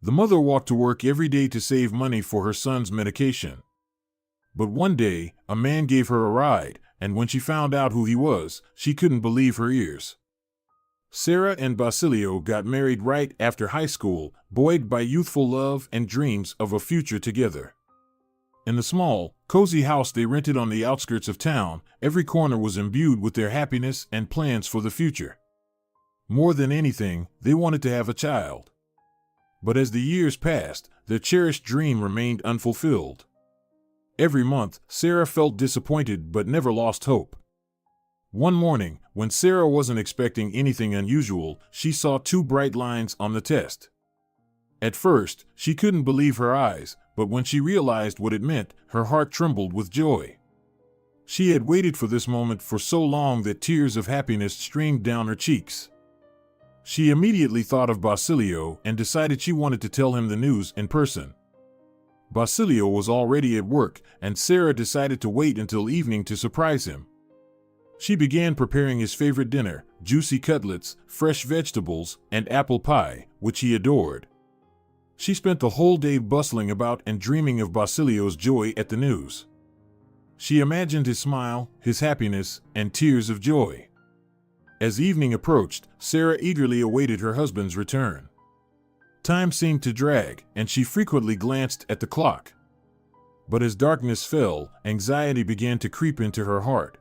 The mother walked to work every day to save money for her son's medication. But one day, a man gave her a ride, and when she found out who he was, she couldn't believe her ears. Sarah and Basilio got married right after high school, buoyed by youthful love and dreams of a future together. In the small, cozy house they rented on the outskirts of town, every corner was imbued with their happiness and plans for the future. More than anything, they wanted to have a child. But as the years passed, their cherished dream remained unfulfilled. Every month, Sarah felt disappointed but never lost hope. One morning, when Sarah wasn't expecting anything unusual, she saw two bright lines on the test. At first, she couldn't believe her eyes, but when she realized what it meant, her heart trembled with joy. She had waited for this moment for so long that tears of happiness streamed down her cheeks. She immediately thought of Basilio and decided she wanted to tell him the news in person. Basilio was already at work, and Sarah decided to wait until evening to surprise him. She began preparing his favorite dinner, juicy cutlets, fresh vegetables, and apple pie, which he adored. She spent the whole day bustling about and dreaming of Basilio's joy at the news. She imagined his smile, his happiness, and tears of joy. As evening approached, Sarah eagerly awaited her husband's return. Time seemed to drag, and she frequently glanced at the clock. But as darkness fell, anxiety began to creep into her heart.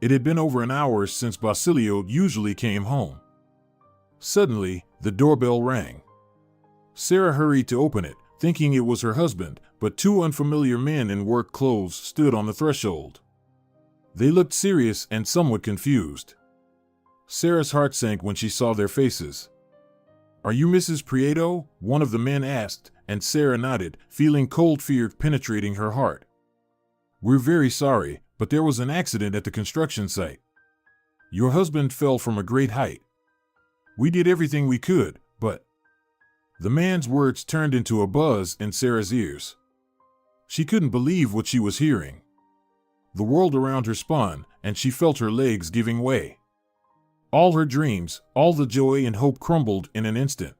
It had been over an hour since Basilio usually came home. Suddenly, the doorbell rang. Sarah hurried to open it, thinking it was her husband, but two unfamiliar men in work clothes stood on the threshold. They looked serious and somewhat confused. Sarah's heart sank when she saw their faces. "Are you Mrs. Prieto?" one of the men asked, and Sarah nodded, feeling cold fear penetrating her heart. "We're very sorry, but there was an accident at the construction site. Your husband fell from a great height. We did everything we could, but—" The man's words turned into a buzz in Sarah's ears. She couldn't believe what she was hearing. The world around her spun, and she felt her legs giving way. All her dreams, all the joy and hope crumbled in an instant.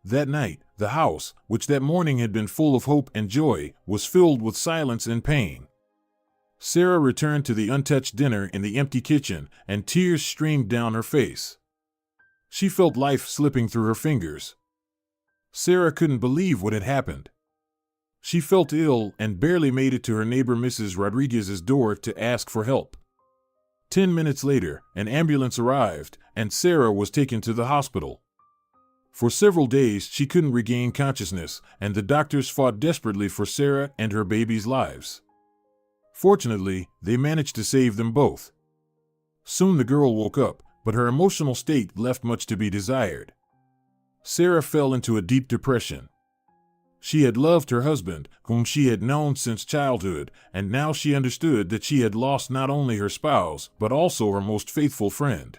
That night, the house, which that morning had been full of hope and joy, was filled with silence and pain. Sarah returned to the untouched dinner in the empty kitchen, and tears streamed down her face. She felt life slipping through her fingers. Sarah couldn't believe what had happened. She felt ill and barely made it to her neighbor Mrs. Rodriguez's door to ask for help. 10 minutes later, an ambulance arrived, and Sarah was taken to the hospital. For several days she couldn't regain consciousness, and the doctors fought desperately for Sarah and her baby's lives. Fortunately, they managed to save them both. Soon the girl woke up, but her emotional state left much to be desired. Sarah fell into a deep depression. She had loved her husband, whom she had known since childhood, and now she understood that she had lost not only her spouse, but also her most faithful friend.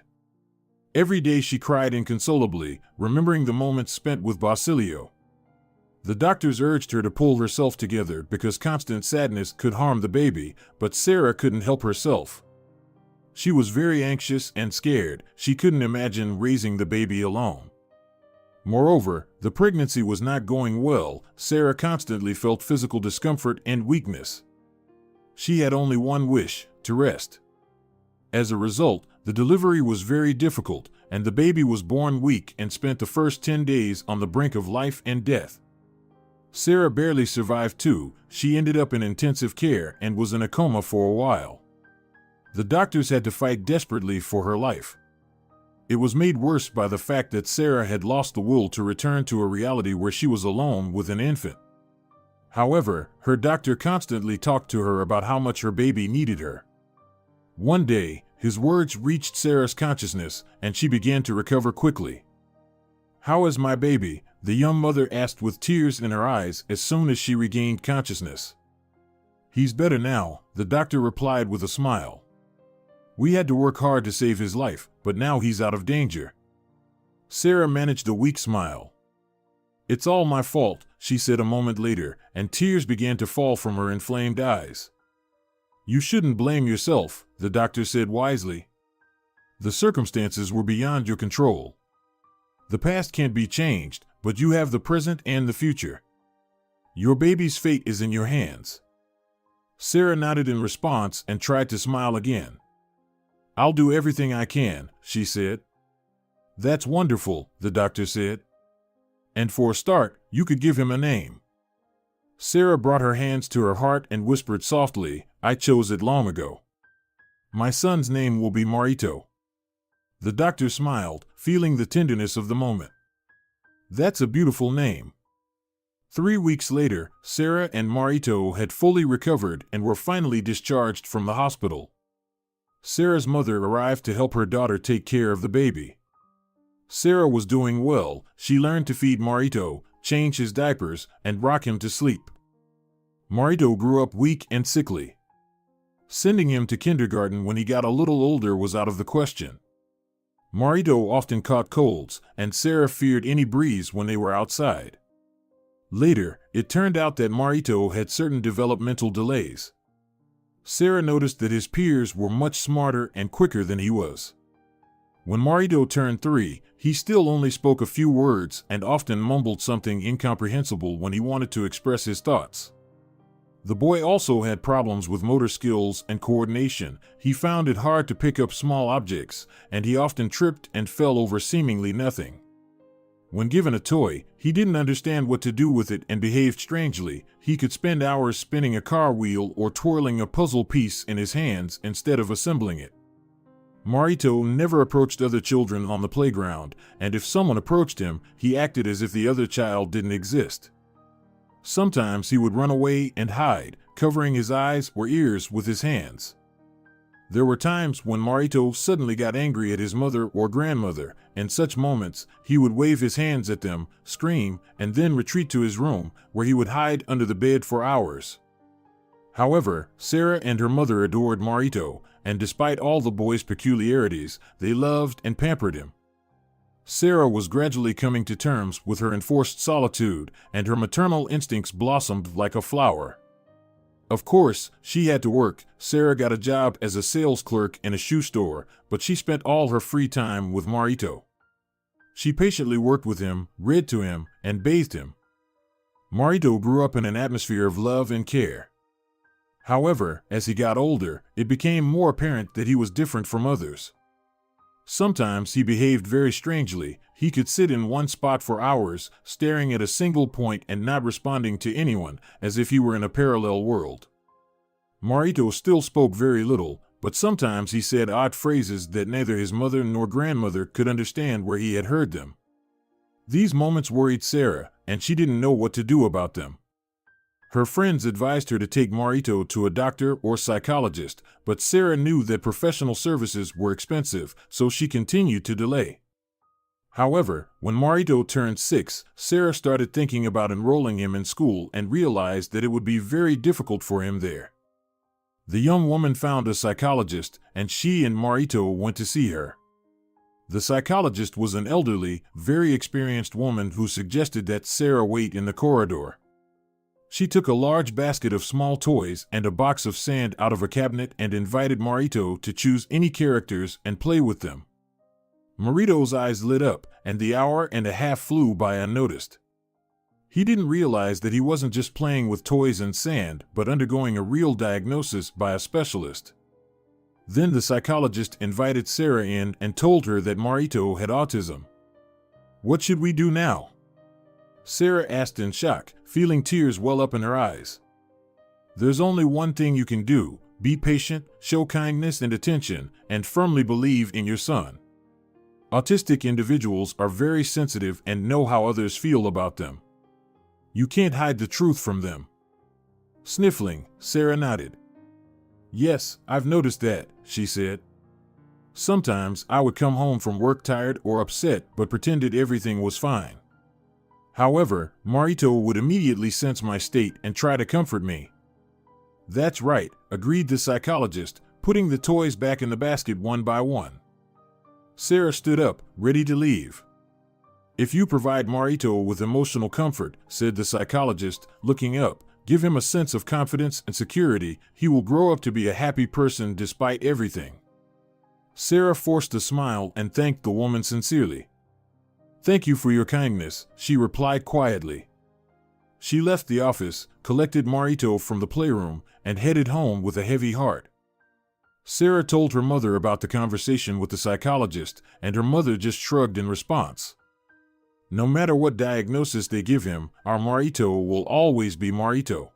Every day she cried inconsolably, remembering the moments spent with Basilio. The doctors urged her to pull herself together because constant sadness could harm the baby, but Sarah couldn't help herself. She was very anxious and scared. She couldn't imagine raising the baby alone. Moreover, the pregnancy was not going well. Sarah constantly felt physical discomfort and weakness. She had only one wish: to rest. As a result, the delivery was very difficult, and the baby was born weak and spent the first 10 days on the brink of life and death. Sarah barely survived too. She ended up in intensive care and was in a coma for a while. The doctors had to fight desperately for her life. It was made worse by the fact that Sarah had lost the will to return to a reality where she was alone with an infant. However, her doctor constantly talked to her about how much her baby needed her. One day, his words reached Sarah's consciousness, and she began to recover quickly. "How is my baby?" the young mother asked with tears in her eyes as soon as she regained consciousness. "He's better now," the doctor replied with a smile. "We had to work hard to save his life, but now he's out of danger." Sarah managed a weak smile. "It's all my fault," she said a moment later, and tears began to fall from her inflamed eyes. "You shouldn't blame yourself," the doctor said wisely. "The circumstances were beyond your control. The past can't be changed, But you have the present and the future. Your baby's fate is in your hands. Sarah nodded in response and tried to smile again. I'll do everything I can, she said. That's wonderful, the doctor said. And for a start, you could give him a name. Sarah brought her hands to her heart and whispered softly, I chose it long ago. My son's name will be Marito. The doctor smiled, feeling the tenderness of the moment. That's a beautiful name. 3 weeks later, Sarah and Marito had fully recovered and were finally discharged from the hospital. Sarah's mother arrived to help her daughter take care of the baby. Sarah was doing well. She learned to feed Marito, change his diapers, and rock him to sleep. Marito grew up weak and sickly. Sending him to kindergarten when he got a little older was out of the question. Marito often caught colds, and Sarah feared any breeze when they were outside. Later, it turned out that Marito had certain developmental delays. Sarah noticed that his peers were much smarter and quicker than he was. When Marito turned 3, he still only spoke a few words and often mumbled something incomprehensible when he wanted to express his thoughts. The boy also had problems with motor skills and coordination. He found it hard to pick up small objects, and he often tripped and fell over seemingly nothing. When given a toy, he didn't understand what to do with it and behaved strangely. He could spend hours spinning a car wheel or twirling a puzzle piece in his hands instead of assembling it. Marito never approached other children on the playground, and if someone approached him, he acted as if the other child didn't exist. Sometimes he would run away and hide, covering his eyes or ears with his hands. There were times when Marito suddenly got angry at his mother or grandmother. In such moments, he would wave his hands at them, scream, and then retreat to his room, where he would hide under the bed for hours. However, Sarah and her mother adored Marito, and despite all the boy's peculiarities, they loved and pampered him. Sarah was gradually coming to terms with her enforced solitude, and her maternal instincts blossomed like a flower. Of course, she had to work. Sarah got a job as a sales clerk in a shoe store, but she spent all her free time with Marito. She patiently worked with him, read to him, and bathed him. Marito grew up in an atmosphere of love and care. However, as he got older, it became more apparent that he was different from others. Sometimes he behaved very strangely. He could sit in one spot for hours, staring at a single point and not responding to anyone, as if he were in a parallel world. Marito still spoke very little, but sometimes he said odd phrases that neither his mother nor grandmother could understand where he had heard them. These moments worried Sarah, and she didn't know what to do about them. Her friends advised her to take Marito to a doctor or psychologist, but Sarah knew that professional services were expensive, so she continued to delay. However, when Marito turned 6, Sarah started thinking about enrolling him in school and realized that it would be very difficult for him there. The young woman found a psychologist, and she and Marito went to see her. The psychologist was an elderly, very experienced woman who suggested that Sarah wait in the corridor. She took a large basket of small toys and a box of sand out of a cabinet and invited Marito to choose any characters and play with them. Marito's eyes lit up, and the hour and a half flew by unnoticed. He didn't realize that he wasn't just playing with toys and sand, but undergoing a real diagnosis by a specialist. Then the psychologist invited Sarah in and told her that Marito had autism. "What should we do now?" Sarah asked in shock, feeling tears well up in her eyes. "There's only one thing you can do. Be patient, show kindness and attention, and firmly believe in your son. Autistic individuals are very sensitive and know how others feel about them. You can't hide the truth from them." Sniffling, Sarah nodded. "Yes, I've noticed that," she said. "Sometimes I would come home from work tired or upset but pretended everything was fine. However, Marito would immediately sense my state and try to comfort me." "That's right," agreed the psychologist, putting the toys back in the basket one by one. Sarah stood up, ready to leave. "If you provide Marito with emotional comfort," said the psychologist, looking up, "give him a sense of confidence and security, he will grow up to be a happy person despite everything." Sarah forced a smile and thanked the woman sincerely. "Thank you for your kindness," she replied quietly. She left the office, collected Marito from the playroom, and headed home with a heavy heart. Sarah told her mother about the conversation with the psychologist, and her mother just shrugged in response. "No matter what diagnosis they give him, our Marito will always be Marito.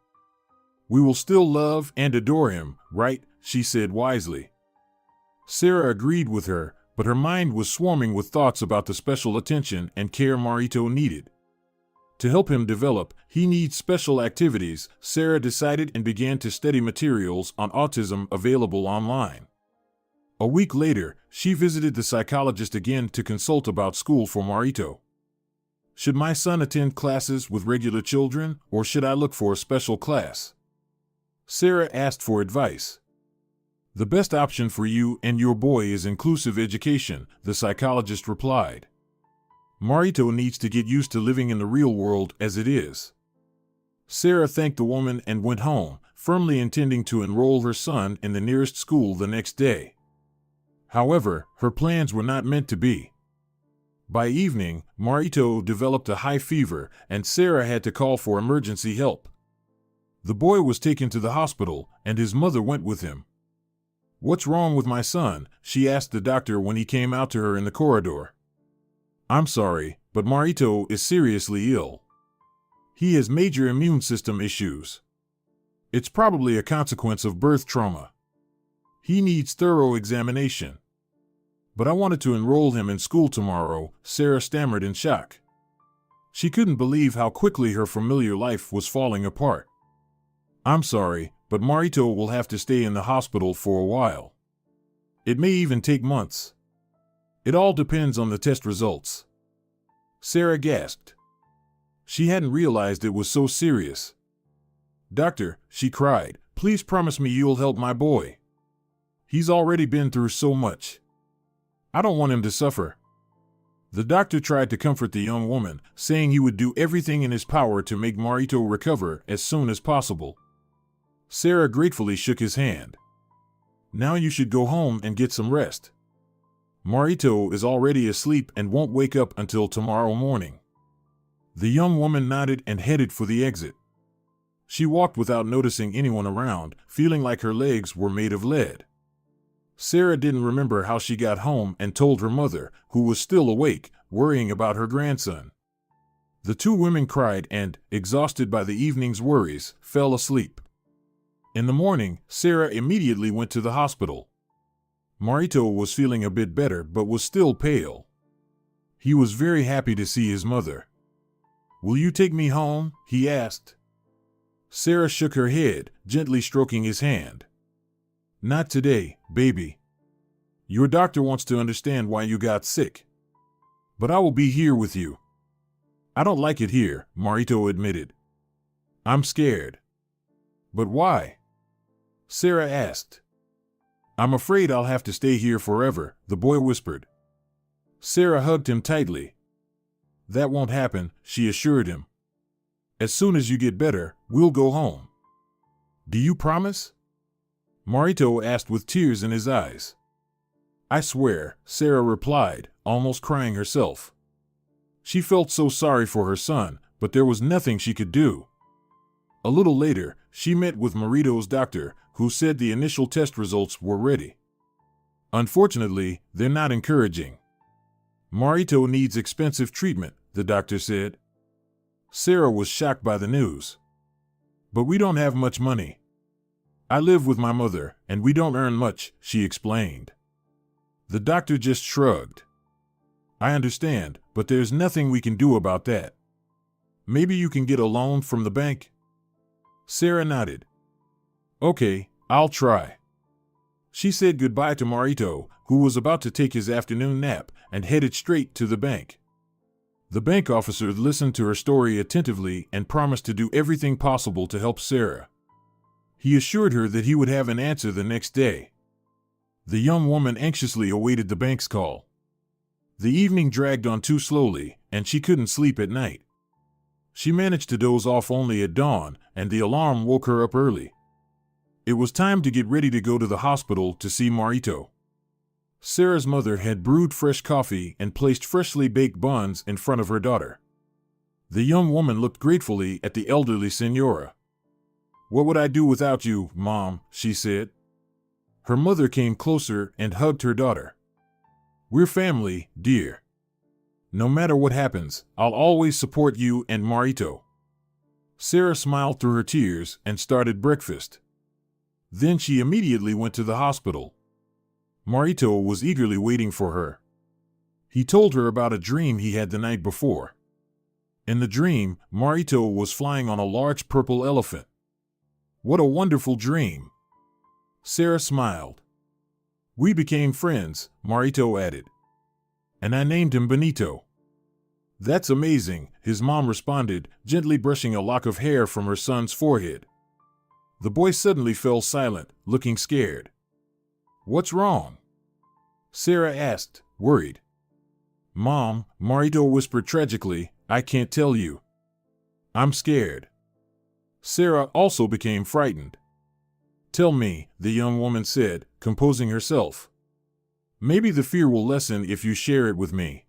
We will still love and adore him, right?" she said wisely. Sarah agreed with her, but her mind was swarming with thoughts about the special attention and care Marito needed. To help him develop, he needs special activities, Sarah decided, and began to study materials on autism available online. A week later, she visited the psychologist again to consult about school for Marito. "Should my son attend classes with regular children, or should I look for a special class?" Sarah asked for advice. "The best option for you and your boy is inclusive education," the psychologist replied. "Marito needs to get used to living in the real world as it is." Sarah thanked the woman and went home, firmly intending to enroll her son in the nearest school the next day. However, her plans were not meant to be. By evening, Marito developed a high fever, and Sarah had to call for emergency help. The boy was taken to the hospital, and his mother went with him. "What's wrong with my son?" she asked the doctor when he came out to her in the corridor. "I'm sorry, but Marito is seriously ill. He has major immune system issues. It's probably a consequence of birth trauma. He needs thorough examination. But I wanted to enroll him in school tomorrow," Sarah stammered in shock. She couldn't believe how quickly her familiar life was falling apart. "I'm sorry, but Marito will have to stay in the hospital for a while. It may even take months. It all depends on the test results." Sarah gasped. She hadn't realized it was so serious. "Doctor," she cried, "please promise me you'll help my boy. He's already been through so much. I don't want him to suffer." The doctor tried to comfort the young woman, saying he would do everything in his power to make Marito recover as soon as possible. Sarah gratefully shook his hand. "Now you should go home and get some rest. Marito is already asleep and won't wake up until tomorrow morning." The young woman nodded and headed for the exit. She walked without noticing anyone around, feeling like her legs were made of lead. Sarah didn't remember how she got home and told her mother, who was still awake, worrying about her grandson. The two women cried and, exhausted by the evening's worries, fell asleep. In the morning, Sarah immediately went to the hospital. Marito was feeling a bit better but was still pale. He was very happy to see his mother. "Will you take me home?" he asked. Sarah shook her head, gently stroking his hand. "Not today, baby. Your doctor wants to understand why you got sick. But I will be here with you." "I don't like it here," Marito admitted. "I'm scared." "But why?" Sarah asked. "I'm afraid I'll have to stay here forever," the boy whispered. Sarah hugged him tightly. "That won't happen," she assured him. "As soon as you get better, we'll go home. Do you promise?" Marito asked with tears in his eyes. "I swear," Sarah replied, almost crying herself. She felt so sorry for her son, but there was nothing she could do. A little later, she met with Marito's doctor, who said the initial test results were ready. "Unfortunately, they're not encouraging. Marito needs expensive treatment," the doctor said. Sarah was shocked by the news. "But we don't have much money. I live with my mother, and we don't earn much," she explained. The doctor just shrugged. "I understand, but there's nothing we can do about that. Maybe you can get a loan from the bank?" Sarah nodded. "Okay, I'll try." She said goodbye to Marito, who was about to take his afternoon nap, and headed straight to the bank. The bank officer listened to her story attentively and promised to do everything possible to help Sarah. He assured her that he would have an answer the next day. The young woman anxiously awaited the bank's call. The evening dragged on too slowly, and she couldn't sleep at night. She managed to doze off only at dawn, and the alarm woke her up early. It was time to get ready to go to the hospital to see Marito. Sarah's mother had brewed fresh coffee and placed freshly baked buns in front of her daughter. The young woman looked gratefully at the elderly senora. "What would I do without you, Mom?" she said. Her mother came closer and hugged her daughter. "We're family, dear. No matter what happens, I'll always support you and Marito." Sarah smiled through her tears and started breakfast. Then she immediately went to the hospital. Marito was eagerly waiting for her. He told her about a dream he had the night before. In the dream, Marito was flying on a large purple elephant. "What a wonderful dream!" Sarah smiled. "We became friends," Marito added. "And I named him Benito." "That's amazing," his mom responded, gently brushing a lock of hair from her son's forehead. The boy suddenly fell silent, looking scared. "What's wrong?" Sarah asked, worried. "Mom," Marito whispered tragically, "I can't tell you. I'm scared." Sarah also became frightened. "Tell me," the young woman said, composing herself. "Maybe the fear will lessen if you share it with me."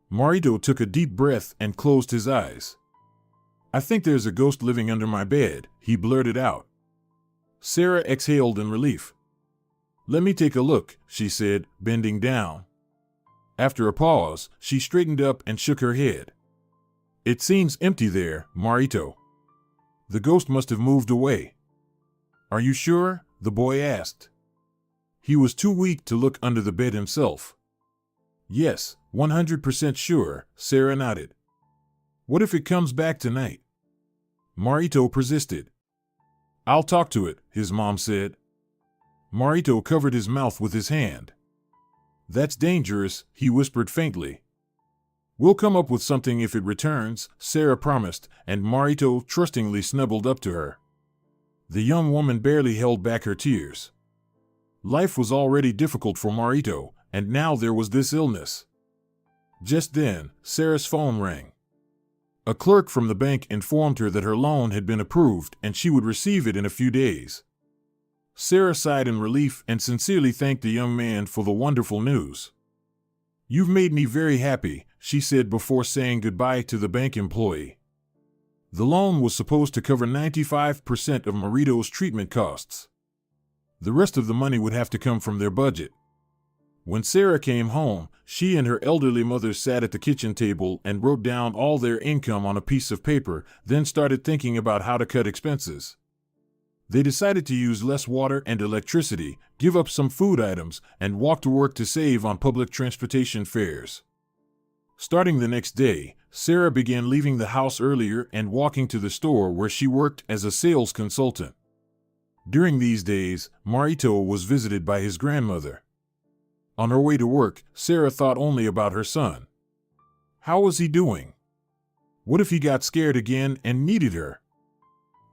Marito took a deep breath and closed his eyes. "I think there's a ghost living under my bed," he blurted out. Sarah exhaled in relief. "Let me take a look," she said, bending down. After a pause, she straightened up and shook her head. "It seems empty there, Marito. The ghost must have moved away." "Are you sure?" the boy asked. He was too weak to look under the bed himself. "Yes, 100% sure," Sarah nodded. "What if it comes back tonight?" Marito persisted. "I'll talk to it," his mom said. Marito covered his mouth with his hand. "That's dangerous," he whispered faintly. "We'll come up with something if it returns," Sarah promised, and Marito trustingly snuggled up to her. The young woman barely held back her tears. Life was already difficult for Marito, and now there was this illness. Just then, Sarah's phone rang. A clerk from the bank informed her that her loan had been approved and she would receive it in a few days. Sarah sighed in relief and sincerely thanked the young man for the wonderful news. "You've made me very happy," she said before saying goodbye to the bank employee. The loan was supposed to cover 95% of Marito's treatment costs. The rest of the money would have to come from their budget. When Sarah came home, she and her elderly mother sat at the kitchen table and wrote down all their income on a piece of paper, then started thinking about how to cut expenses. They decided to use less water and electricity, give up some food items, and walk to work to save on public transportation fares. Starting the next day, Sarah began leaving the house earlier and walking to the store where she worked as a sales consultant. During these days, Marito was visited by his grandmother. On her way to work, Sarah thought only about her son. How was he doing? What if he got scared again and needed her?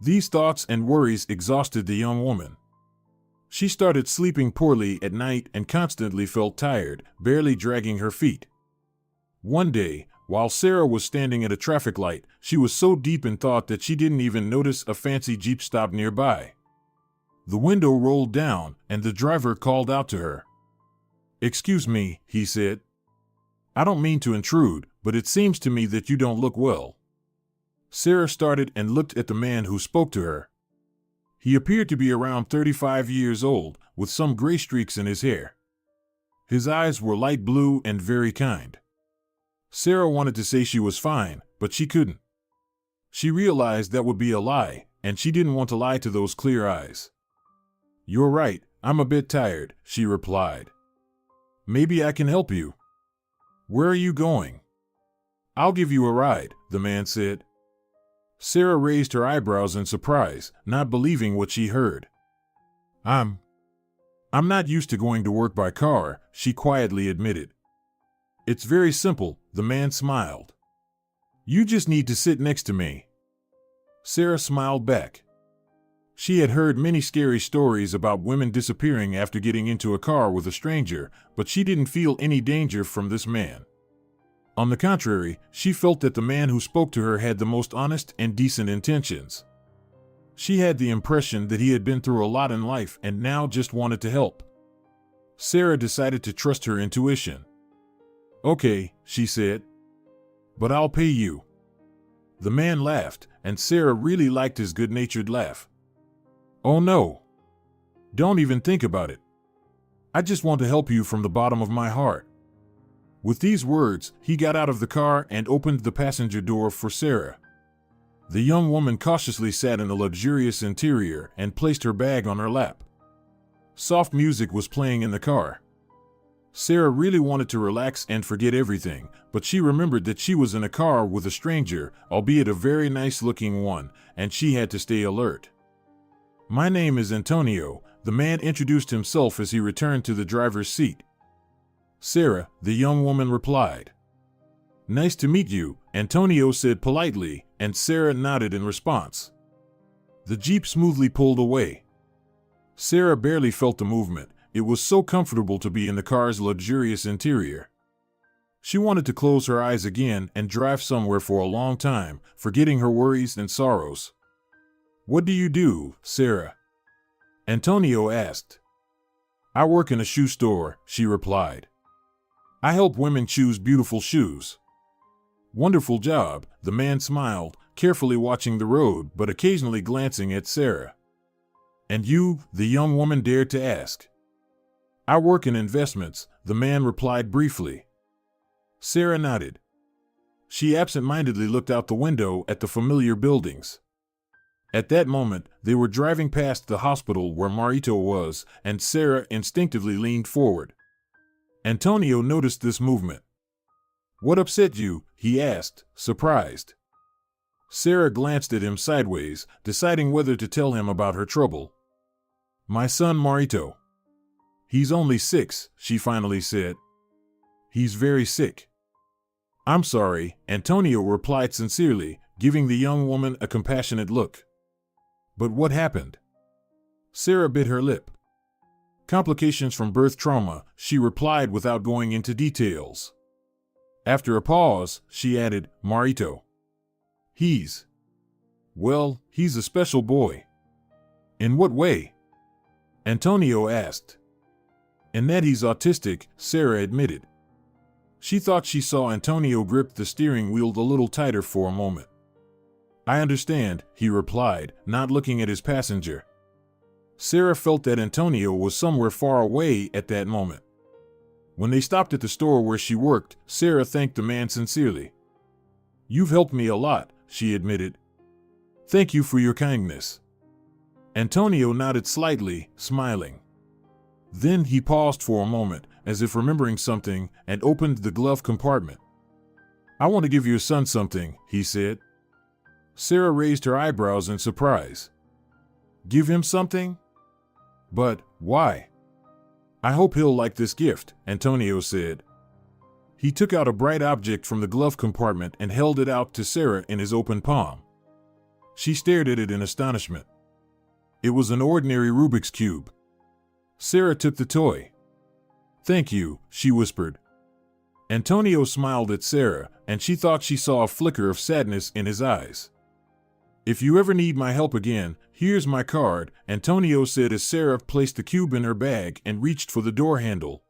These thoughts and worries exhausted the young woman. She started sleeping poorly at night and constantly felt tired, barely dragging her feet. One day, while Sarah was standing at a traffic light, she was so deep in thought that she didn't even notice a fancy Jeep stop nearby. The window rolled down, and the driver called out to her. "Excuse me," he said. "I don't mean to intrude, but it seems to me that you don't look well." Sarah started and looked at the man who spoke to her. He appeared to be around 35 years old, with some gray streaks in his hair. His eyes were light blue and very kind. Sarah wanted to say she was fine, but she couldn't. She realized that would be a lie, and she didn't want to lie to those clear eyes. "You're right, I'm a bit tired," she replied. "Maybe I can help you." "Where are you going?" "I'll give you a ride," the man said. Sarah raised her eyebrows in surprise, not believing what she heard. I'm not used to going to work by car," she quietly admitted. "It's very simple," the man smiled. "You just need to sit next to me." Sarah smiled back. She had heard many scary stories about women disappearing after getting into a car with a stranger, but she didn't feel any danger from this man. On the contrary, she felt that the man who spoke to her had the most honest and decent intentions. She had the impression that he had been through a lot in life and now just wanted to help. Sarah decided to trust her intuition. Okay, she said. But I'll pay you. The man laughed, and Sarah really liked his good-natured laugh. Oh no. Don't even think about it. I just want to help you from the bottom of my heart. With these words, he got out of the car and opened the passenger door for Sarah. The young woman cautiously sat in the luxurious interior and placed her bag on her lap. Soft music was playing in the car. Sarah really wanted to relax and forget everything, but she remembered that she was in a car with a stranger, albeit a very nice-looking one, and she had to stay alert. My name is Antonio, the man introduced himself as he returned to the driver's seat. Sarah, the young woman replied. Nice to meet you, Antonio said politely, and Sarah nodded in response. The Jeep smoothly pulled away. Sarah barely felt the movement. It was so comfortable to be in the car's luxurious interior. She wanted to close her eyes again and drive somewhere for a long time, forgetting her worries and sorrows. What do you do, Sarah? Antonio asked. I work in a shoe store, she replied. I help women choose beautiful shoes. Wonderful job, the man smiled, carefully watching the road but occasionally glancing at Sarah. And you, the young woman dared to ask. I work in investments, the man replied briefly. Sarah nodded. She absent-mindedly looked out the window at the familiar buildings. At that moment, they were driving past the hospital where Marito was, and Sarah instinctively leaned forward. Antonio noticed this movement. What upset you? He asked, surprised. Sarah glanced at him sideways, deciding whether to tell him about her trouble. My son Marito. He's only 6, she finally said. He's very sick. I'm sorry, Antonio replied sincerely, giving the young woman a compassionate look. But what happened? Sarah bit her lip. Complications from birth trauma, she replied without going into details. After a pause, she added, Marito. He's a special boy. In what way? Antonio asked. In that he's autistic, Sarah admitted. She thought she saw Antonio grip the steering wheel a little tighter for a moment. I understand, he replied, not looking at his passenger. Sarah felt that Antonio was somewhere far away at that moment. When they stopped at the store where she worked, Sarah thanked the man sincerely. You've helped me a lot, she admitted. Thank you for your kindness. Antonio nodded slightly, smiling. Then he paused for a moment, as if remembering something, and opened the glove compartment. I want to give your son something, he said. Sarah raised her eyebrows in surprise. Give him something? But why? I hope he'll like this gift, Antonio said. He took out a bright object from the glove compartment and held it out to Sarah in his open palm. She stared at it in astonishment. It was an ordinary Rubik's Cube. Sarah took the toy. Thank you, she whispered. Antonio smiled at Sarah, and she thought she saw a flicker of sadness in his eyes. If you ever need my help again, here's my card, Antonio said as Sarah placed the cube in her bag and reached for the door handle.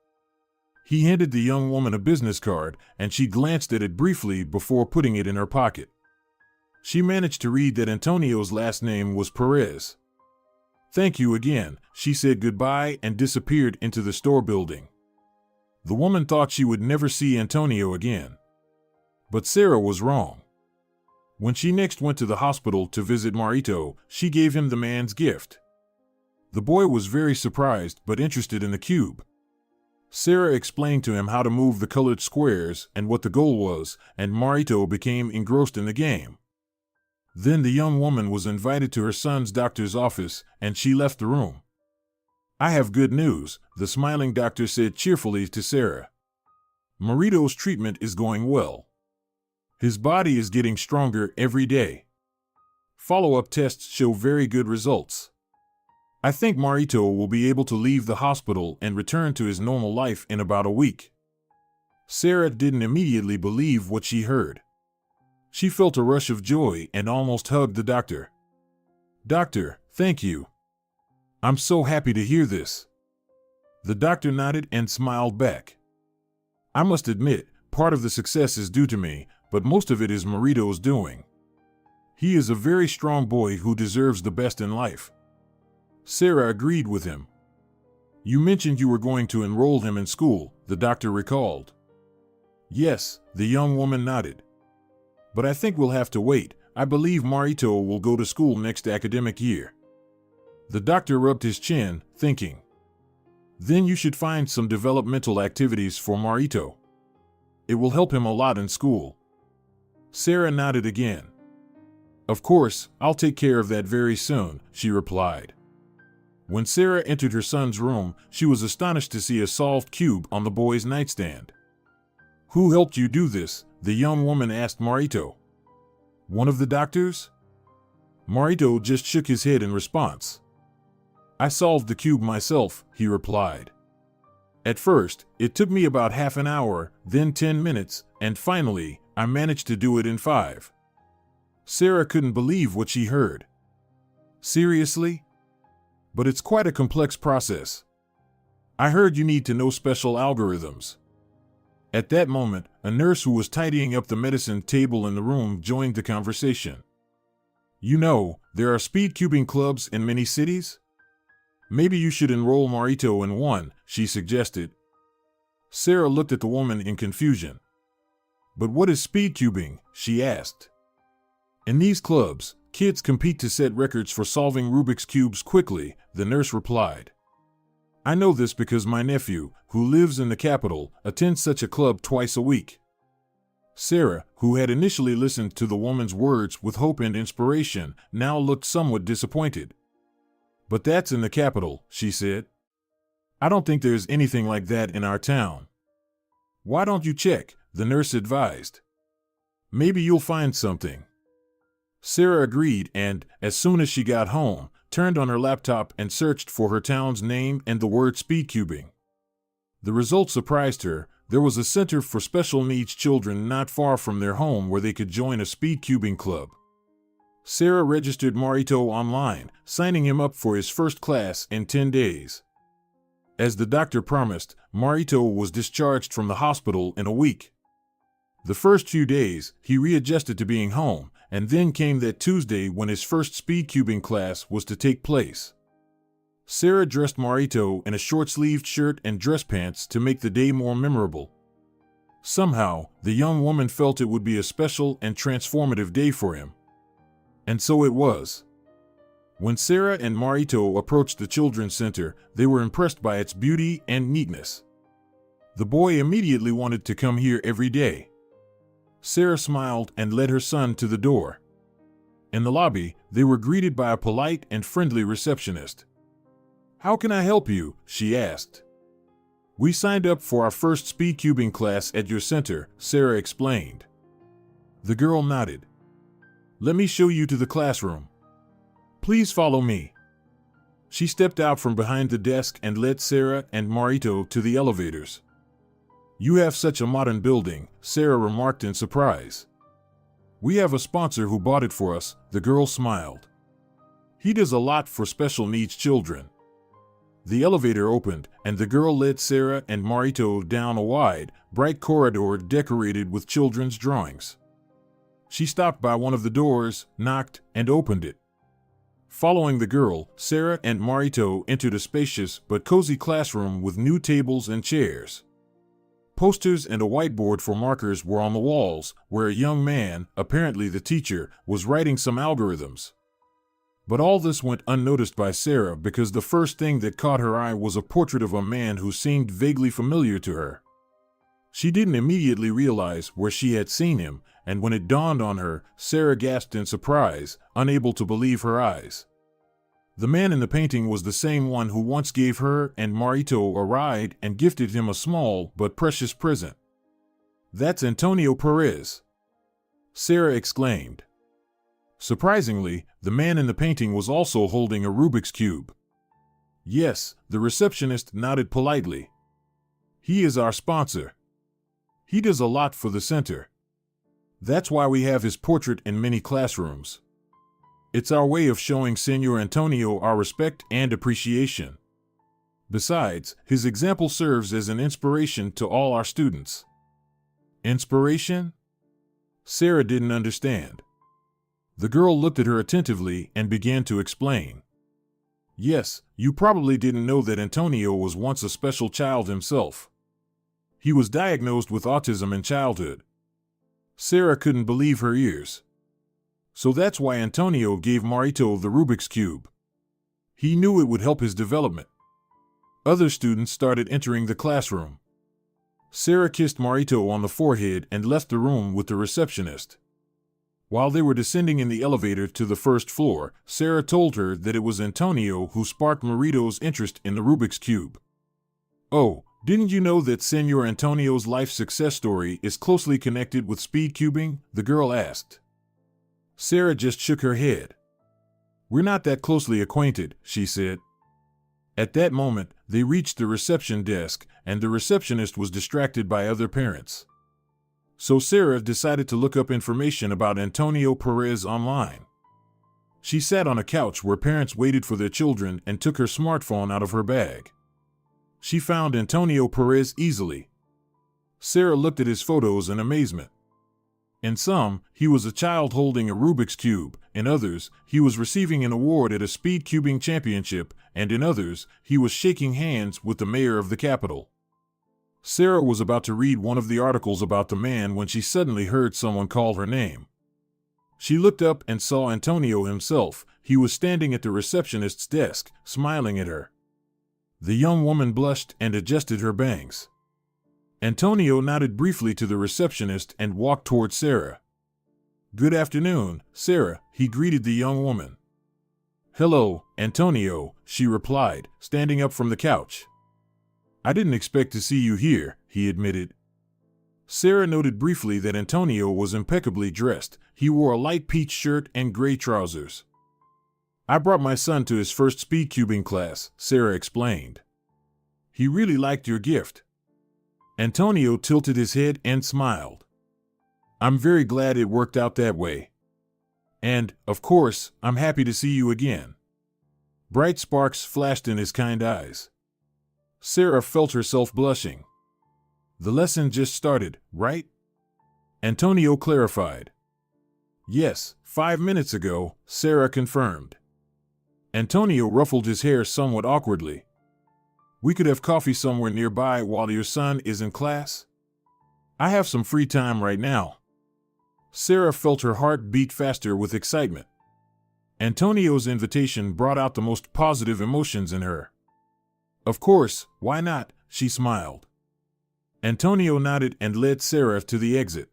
He handed the young woman a business card, and she glanced at it briefly before putting it in her pocket. She managed to read that Antonio's last name was Perez. Thank you again, she said goodbye and disappeared into the store building. The woman thought she would never see Antonio again. But Sarah was wrong. When she next went to the hospital to visit Marito, she gave him the man's gift. The boy was very surprised but interested in the cube. Sarah explained to him how to move the colored squares and what the goal was, and Marito became engrossed in the game. Then the young woman was invited to her son's doctor's office, and she left the room. I have good news, the smiling doctor said cheerfully to Sarah. Marito's treatment is going well. His body is getting stronger every day. Follow-up tests show very good results. I think Marito will be able to leave the hospital and return to his normal life in about a week. Sarah didn't immediately believe what she heard. She felt a rush of joy and almost hugged the doctor. Doctor, thank you. I'm so happy to hear this. The doctor nodded and smiled back. I must admit, part of the success is due to me, but most of it is Marito's doing. He is a very strong boy who deserves the best in life. Sarah agreed with him. You mentioned you were going to enroll him in school, the doctor recalled. Yes, the young woman nodded. But I think we'll have to wait. I believe Marito will go to school next academic year. The doctor rubbed his chin, thinking. Then you should find some developmental activities for Marito. It will help him a lot in school. Sarah nodded again. Of course, I'll take care of that very soon, she replied. When Sarah entered her son's room, she was astonished to see a solved cube on the boy's nightstand. Who helped you do this? The young woman asked Marito. One of the doctors? Marito just shook his head in response. I solved the cube myself, he replied. At first, it took me about half an hour, then 10 minutes, and finally, I managed to do it in 5. Sarah couldn't believe what she heard. Seriously? But it's quite a complex process. I heard you need to know special algorithms. At that moment, a nurse who was tidying up the medicine table in the room joined the conversation. You know, there are speed cubing clubs in many cities? Maybe you should enroll Marito in one, she suggested. Sarah looked at the woman in confusion. But what is speed cubing? She asked. In these clubs, kids compete to set records for solving Rubik's cubes quickly, the nurse replied. I know this because my nephew, who lives in the capital, attends such a club twice a week. Sarah, who had initially listened to the woman's words with hope and inspiration, now looked somewhat disappointed. But that's in the capital, she said. I don't think there's anything like that in our town. Why don't you check? The nurse advised. Maybe you'll find something. Sarah agreed and, as soon as she got home, turned on her laptop and searched for her town's name and the word speedcubing. The result surprised her. There was a center for special needs children not far from their home where they could join a speedcubing club. Sarah registered Marito online, signing him up for his first class in 10 days. As the doctor promised, Marito was discharged from the hospital in a week. The first few days, he readjusted to being home, and then came that Tuesday when his first speedcubing class was to take place. Sarah dressed Marito in a short-sleeved shirt and dress pants to make the day more memorable. Somehow, the young woman felt it would be a special and transformative day for him. And so it was. When Sarah and Marito approached the children's center, they were impressed by its beauty and neatness. The boy immediately wanted to come here every day. Sarah smiled and led her son to the door. In the lobby, they were greeted by a polite and friendly receptionist. How can I help you? She asked. We signed up for our first speedcubing class at your center, Sarah explained. The girl nodded. Let me show you to the classroom. Please follow me. She stepped out from behind the desk and led Sarah and Marito to the elevators. You have such a modern building, Sarah remarked in surprise. We have a sponsor who bought it for us, the girl smiled. He does a lot for special needs children. The elevator opened, and the girl led Sarah and Marito down a wide, bright corridor decorated with children's drawings. She stopped by one of the doors, knocked, and opened it. Following the girl, Sarah and Marito entered a spacious but cozy classroom with new tables and chairs. Posters and a whiteboard for markers were on the walls, where a young man, apparently the teacher, was writing some algorithms. But all this went unnoticed by Sarah because the first thing that caught her eye was a portrait of a man who seemed vaguely familiar to her. She didn't immediately realize where she had seen him, and when it dawned on her, Sarah gasped in surprise, unable to believe her eyes. The man in the painting was the same one who once gave her and Marito a ride and gifted him a small but precious present. That's Antonio Perez, Sarah exclaimed. Surprisingly, the man in the painting was also holding a Rubik's Cube. Yes, the receptionist nodded politely. He is our sponsor. He does a lot for the center. That's why we have his portrait in many classrooms. It's our way of showing Senor Antonio our respect and appreciation. Besides, his example serves as an inspiration to all our students. Inspiration? Sarah didn't understand. The girl looked at her attentively and began to explain. Yes, you probably didn't know that Antonio was once a special child himself. He was diagnosed with autism in childhood. Sarah couldn't believe her ears. So that's why Antonio gave Marito the Rubik's Cube. He knew it would help his development. Other students started entering the classroom. Sarah kissed Marito on the forehead and left the room with the receptionist. While they were descending in the elevator to the first floor, Sarah told her that it was Antonio who sparked Marito's interest in the Rubik's Cube. Oh, didn't you know that Senor Antonio's life success story is closely connected with speed cubing? The girl asked. Sarah just shook her head. We're not that closely acquainted, she said. At that moment, they reached the reception desk, and the receptionist was distracted by other parents. So Sarah decided to look up information about Antonio Perez online. She sat on a couch where parents waited for their children and took her smartphone out of her bag. She found Antonio Perez easily. Sarah looked at his photos in amazement. In some, he was a child holding a Rubik's Cube. In others, he was receiving an award at a speed cubing championship, and in others, he was shaking hands with the mayor of the capital. Sarah was about to read one of the articles about the man when she suddenly heard someone call her name. She looked up and saw Antonio himself. He was standing at the receptionist's desk, smiling at her. The young woman blushed and adjusted her bangs. Antonio nodded briefly to the receptionist and walked toward Sarah. Good afternoon, Sarah, he greeted the young woman. Hello, Antonio, she replied, standing up from the couch. I didn't expect to see you here, he admitted. Sarah noted briefly that Antonio was impeccably dressed. He wore a light peach shirt and gray trousers. I brought my son to his first speed cubing class, Sarah explained. He really liked your gift. Antonio tilted his head and smiled. I'm very glad it worked out that way. And, of course, I'm happy to see you again. Bright sparks flashed in his kind eyes. Sarah felt herself blushing. The lesson just started, right? Antonio clarified. Yes, 5 minutes ago, Sarah confirmed. Antonio ruffled his hair somewhat awkwardly. We could have coffee somewhere nearby while your son is in class? I have some free time right now. Sarah felt her heart beat faster with excitement. Antonio's invitation brought out the most positive emotions in her. Of course, why not? She smiled. Antonio nodded and led Sarah to the exit.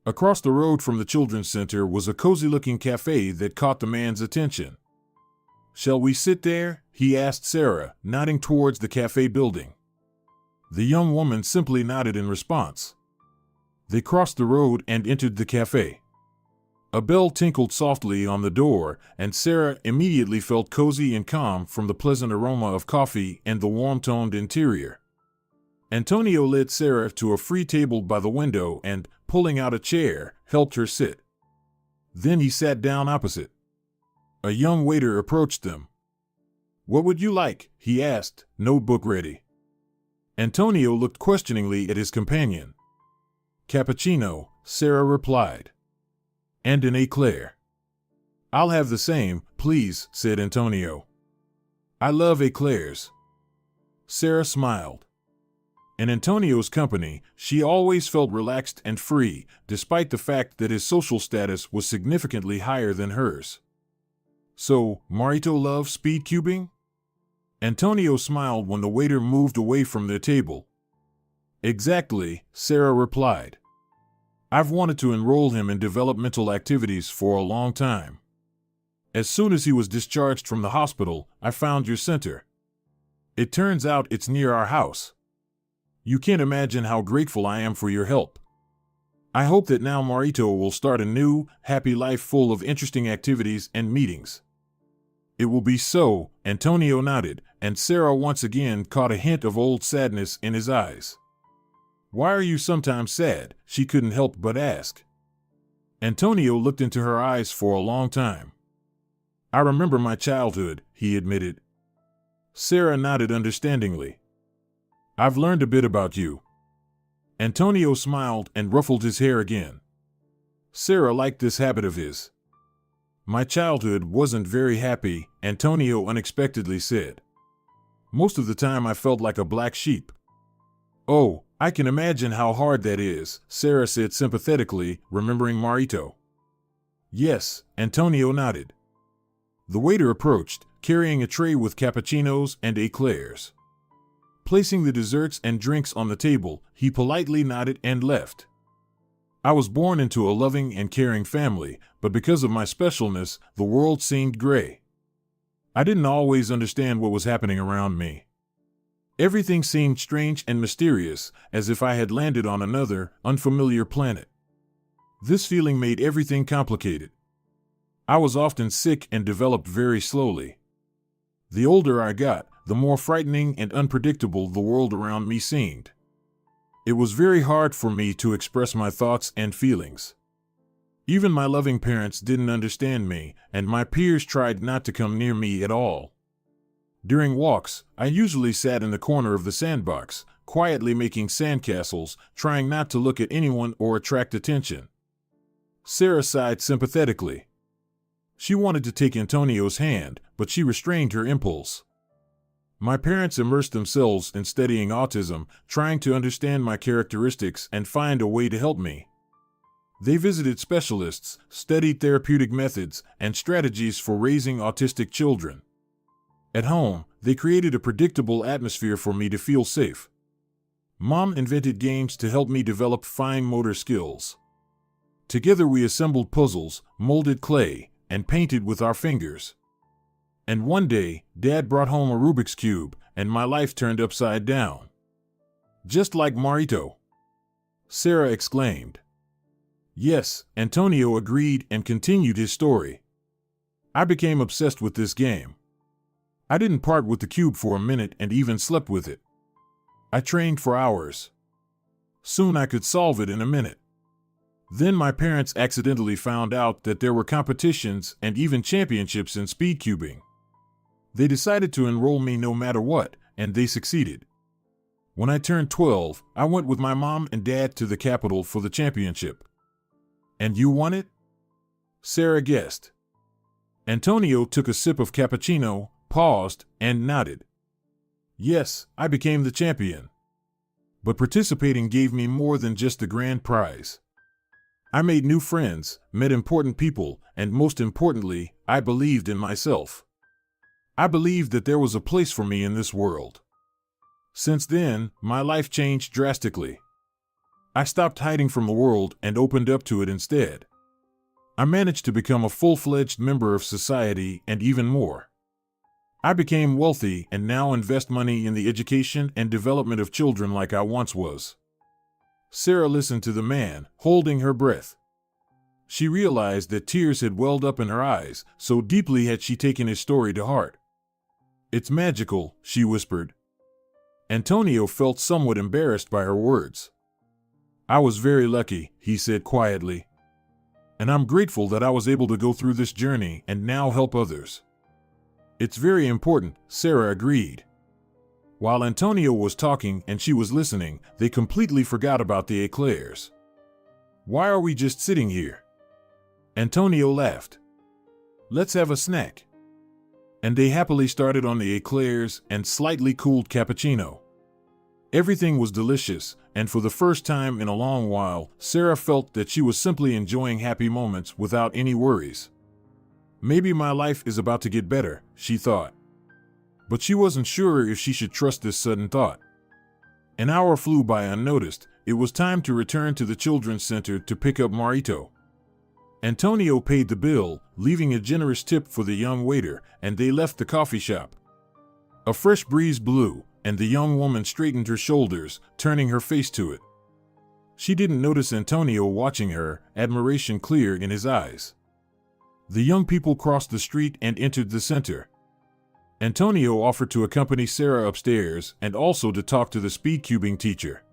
Across the road from the children's center was a cozy-looking cafe that caught the man's attention. Shall we sit there? He asked Sarah, nodding towards the cafe building. The young woman simply nodded in response. They crossed the road and entered the cafe. A bell tinkled softly on the door, and Sarah immediately felt cozy and calm from the pleasant aroma of coffee and the warm-toned interior. Antonio led Sarah to a free table by the window and, pulling out a chair, helped her sit. Then he sat down opposite. A young waiter approached them. What would you like? He asked, notebook ready. Antonio looked questioningly at his companion. Cappuccino, Sarah replied. And an eclair. I'll have the same, please, said Antonio. I love eclairs. Sarah smiled. In Antonio's company, she always felt relaxed and free, despite the fact that his social status was significantly higher than hers. So, Marito loves speed cubing? Antonio smiled when the waiter moved away from their table. Exactly, Sarah replied. I've wanted to enroll him in developmental activities for a long time. As soon as he was discharged from the hospital, I found your center. It turns out it's near our house. You can't imagine how grateful I am for your help. I hope that now Marito will start a new, happy life full of interesting activities and meetings. It will be so, Antonio nodded, and Sarah once again caught a hint of old sadness in his eyes. Why are you sometimes sad? She couldn't help but ask. Antonio looked into her eyes for a long time. I remember my childhood, he admitted. Sarah nodded understandingly. I've learned a bit about you. Antonio smiled and ruffled his hair again. Sarah liked this habit of his. My childhood wasn't very happy, Antonio unexpectedly said. Most of the time I felt like a black sheep. Oh, I can imagine how hard that is, Sarah said sympathetically, remembering Marito. Yes, Antonio nodded. The waiter approached, carrying a tray with cappuccinos and eclairs. Placing the desserts and drinks on the table, he politely nodded and left. I was born into a loving and caring family, but because of my specialness, the world seemed gray. I didn't always understand what was happening around me. Everything seemed strange and mysterious, as if I had landed on another, unfamiliar planet. This feeling made everything complicated. I was often sick and developed very slowly. The older I got, the more frightening and unpredictable the world around me seemed. It was very hard for me to express my thoughts and feelings. Even my loving parents didn't understand me, and my peers tried not to come near me at all. During walks, I usually sat in the corner of the sandbox, quietly making sandcastles, trying not to look at anyone or attract attention. Sarah sighed sympathetically. She wanted to take Antonio's hand, but she restrained her impulse. My parents immersed themselves in studying autism, trying to understand my characteristics and find a way to help me. They visited specialists, studied therapeutic methods, and strategies for raising autistic children. At home, they created a predictable atmosphere for me to feel safe. Mom invented games to help me develop fine motor skills. Together we assembled puzzles, molded clay, and painted with our fingers. And one day, Dad brought home a Rubik's Cube, and my life turned upside down. Just like Marito, Sarah exclaimed. Yes, Antonio agreed and continued his story. I became obsessed with this game. I didn't part with the cube for a minute and even slept with it. I trained for hours. Soon I could solve it in a minute. Then my parents accidentally found out that there were competitions and even championships in speed cubing. They decided to enroll me no matter what, and they succeeded. When I turned 12, I went with my mom and dad to the capital for the championship. And you won it? Sarah guessed. Antonio took a sip of cappuccino, paused, and nodded. Yes, I became the champion. But participating gave me more than just the grand prize. I made new friends, met important people, and most importantly, I believed in myself. I believed that there was a place for me in this world. Since then, my life changed drastically. I stopped hiding from the world and opened up to it instead. I managed to become a full-fledged member of society and even more. I became wealthy and now invest money in the education and development of children like I once was. Sarah listened to the man, holding her breath. She realized that tears had welled up in her eyes, so deeply had she taken his story to heart. It's magical, she whispered. Antonio felt somewhat embarrassed by her words. I was very lucky, he said quietly. And I'm grateful that I was able to go through this journey and now help others. It's very important, Sarah agreed. While Antonio was talking and she was listening, they completely forgot about the eclairs. Why are we just sitting here? Antonio laughed. Let's have a snack. And they happily started on the eclairs and slightly cooled cappuccino. Everything was delicious, and for the first time in a long while, Sarah felt that she was simply enjoying happy moments without any worries. Maybe my life is about to get better, she thought. But she wasn't sure if she should trust this sudden thought. An hour flew by unnoticed. It was time to return to the children's center to pick up Marito. Antonio paid the bill, leaving a generous tip for the young waiter, and they left the coffee shop. A fresh breeze blew, and the young woman straightened her shoulders, turning her face to it. She didn't notice Antonio watching her, admiration clear in his eyes. The young people crossed the street and entered the center. Antonio offered to accompany Sarah upstairs and also to talk to the speed cubing teacher.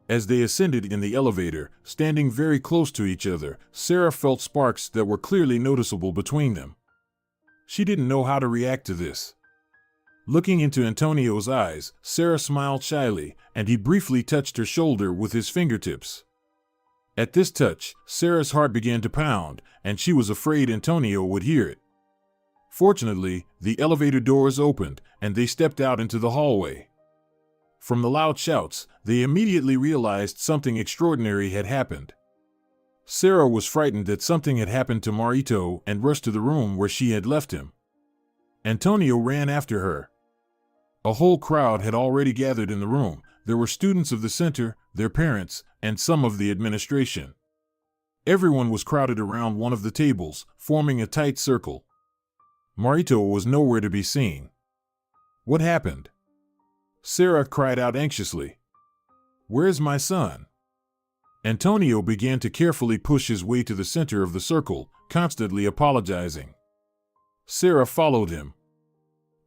As they ascended in the elevator, standing very close to each other, Sarah felt sparks that were clearly noticeable between them. She didn't know how to react to this. Looking into Antonio's eyes, Sarah smiled shyly, and he briefly touched her shoulder with his fingertips. At this touch, Sarah's heart began to pound, and she was afraid Antonio would hear it. Fortunately, the elevator doors opened, and they stepped out into the hallway. From the loud shouts, they immediately realized something extraordinary had happened. Sarah was frightened that something had happened to Marito and rushed to the room where she had left him. Antonio ran after her. A whole crowd had already gathered in the room. There were students of the center, their parents, and some of the administration. Everyone was crowded around one of the tables, forming a tight circle. Marito was nowhere to be seen. What happened? Sarah cried out anxiously. Where's my son? Antonio began to carefully push his way to the center of the circle, constantly apologizing. Sarah followed him.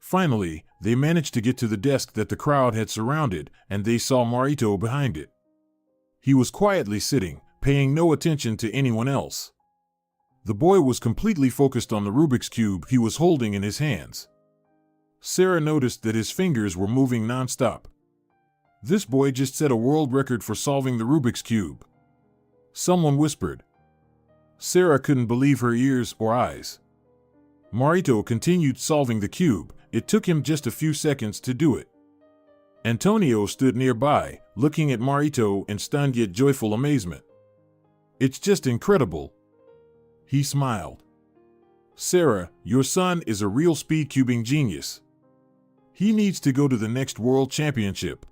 Finally, they managed to get to the desk that the crowd had surrounded, and they saw Marito behind it. He was quietly sitting, paying no attention to anyone else. The boy was completely focused on the Rubik's Cube he was holding in his hands. Sarah noticed that his fingers were moving non-stop. This boy just set a world record for solving the Rubik's Cube. Someone whispered. Sarah couldn't believe her ears or eyes. Marito continued solving the cube. It took him just a few seconds to do it. Antonio stood nearby, looking at Marito in stunned yet joyful amazement. It's just incredible. He smiled. Sarah, your son is a real speed cubing genius. He needs to go to the next World Championship.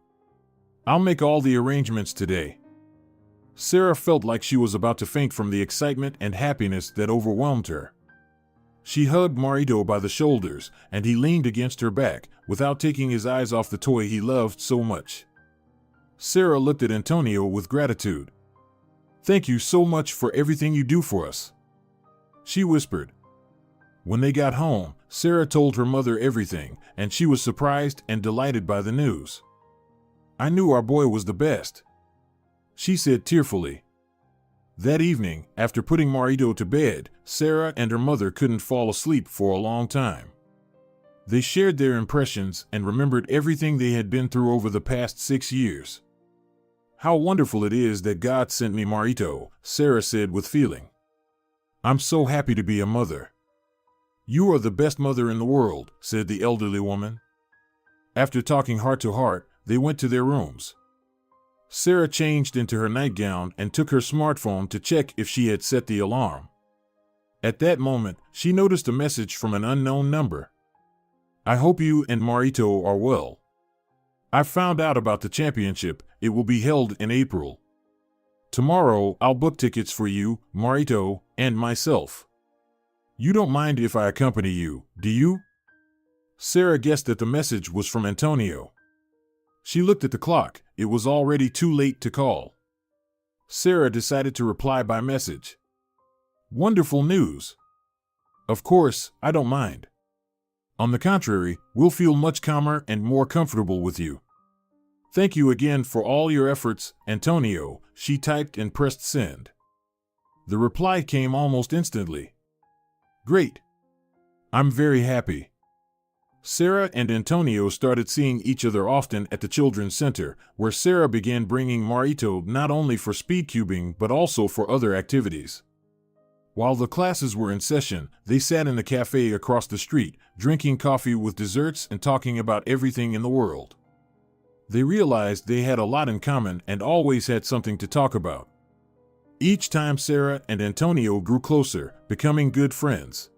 I'll make all the arrangements today. Sarah felt like she was about to faint from the excitement and happiness that overwhelmed her. She hugged Marito by the shoulders, and he leaned against her back, without taking his eyes off the toy he loved so much. Sarah looked at Antonio with gratitude. Thank you so much for everything you do for us, she whispered. When they got home, Sarah told her mother everything, and she was surprised and delighted by the news. I knew our boy was the best, she said tearfully. That evening, after putting Marito to bed, Sarah and her mother couldn't fall asleep for a long time. They shared their impressions and remembered everything they had been through over the past 6 years. How wonderful it is that God sent me Marito, Sarah said with feeling. I'm so happy to be a mother. You are the best mother in the world, said the elderly woman. After talking heart to heart, they went to their rooms. Sarah changed into her nightgown and took her smartphone to check if she had set the alarm. At that moment, she noticed a message from an unknown number. I hope you and Marito are well. I found out about the championship. It will be held in April. Tomorrow, I'll book tickets for you, Marito, and myself. You don't mind if I accompany you, do you? Sarah guessed that the message was from Antonio. She looked at the clock. It was already too late to call. Sarah decided to reply by message. Wonderful news. Of course, I don't mind. On the contrary, we'll feel much calmer and more comfortable with you. Thank you again for all your efforts, Antonio, she typed and pressed send. The reply came almost instantly. Great. I'm very happy. Sarah and Antonio started seeing each other often at the Children's Center, where Sarah began bringing Marito not only for speed cubing but also for other activities. While the classes were in session, they sat in a cafe across the street, drinking coffee with desserts and talking about everything in the world. They realized they had a lot in common and always had something to talk about. Each time Sarah and Antonio grew closer, becoming good friends.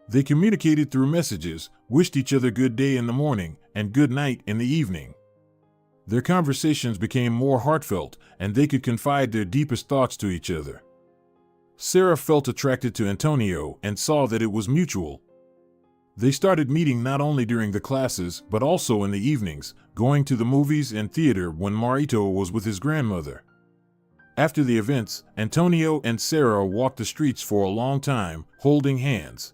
They communicated through messages, wished each other good day in the morning and good night in the evening. Their conversations became more heartfelt, and they could confide their deepest thoughts to each other. Sarah felt attracted to Antonio and saw that it was mutual. They started meeting not only during the classes but also in the evenings, going to the movies and theater when Marito was with his grandmother. After the events, Antonio and Sarah walked the streets for a long time, holding hands.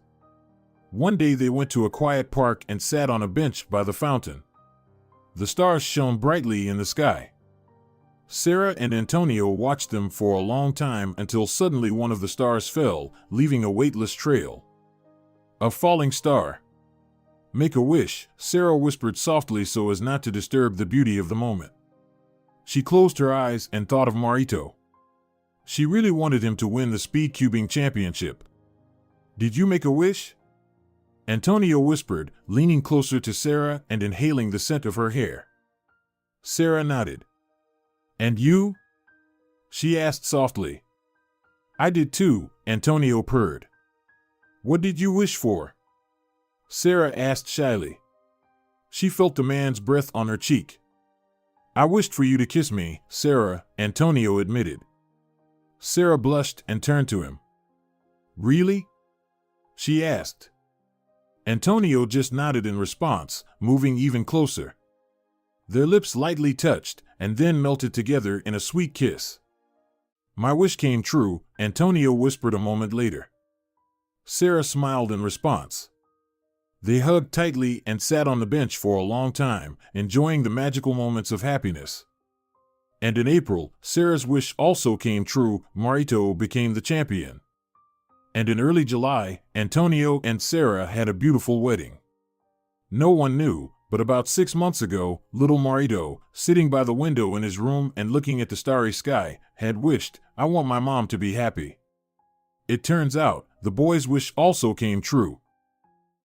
One day they went to a quiet park and sat on a bench by the fountain. The stars shone brightly in the sky. Sarah and Antonio watched them for a long time until suddenly one of the stars fell, leaving a weightless trail. A falling star. Make a wish, Sarah whispered softly so as not to disturb the beauty of the moment. She closed her eyes and thought of Marito. She really wanted him to win the speed cubing championship. Did you make a wish? Antonio whispered, leaning closer to Sarah and inhaling the scent of her hair. Sarah nodded. And you? She asked softly. I did too, Antonio purred. What did you wish for? Sarah asked shyly. She felt the man's breath on her cheek. I wished for you to kiss me, Sarah, Antonio admitted. Sarah blushed and turned to him. Really? She asked. Antonio just nodded in response, moving even closer. Their lips lightly touched and then melted together in a sweet kiss. My wish came true, Antonio whispered a moment later. Sarah smiled in response. They hugged tightly and sat on the bench for a long time, enjoying the magical moments of happiness. And in April, Sarah's wish also came true. Marito became the champion. And in early July, Antonio and Sarah had a beautiful wedding. No one knew, but about 6 months ago, little Marito, sitting by the window in his room and looking at the starry sky, had wished, I want my mom to be happy. It turns out, the boy's wish also came true.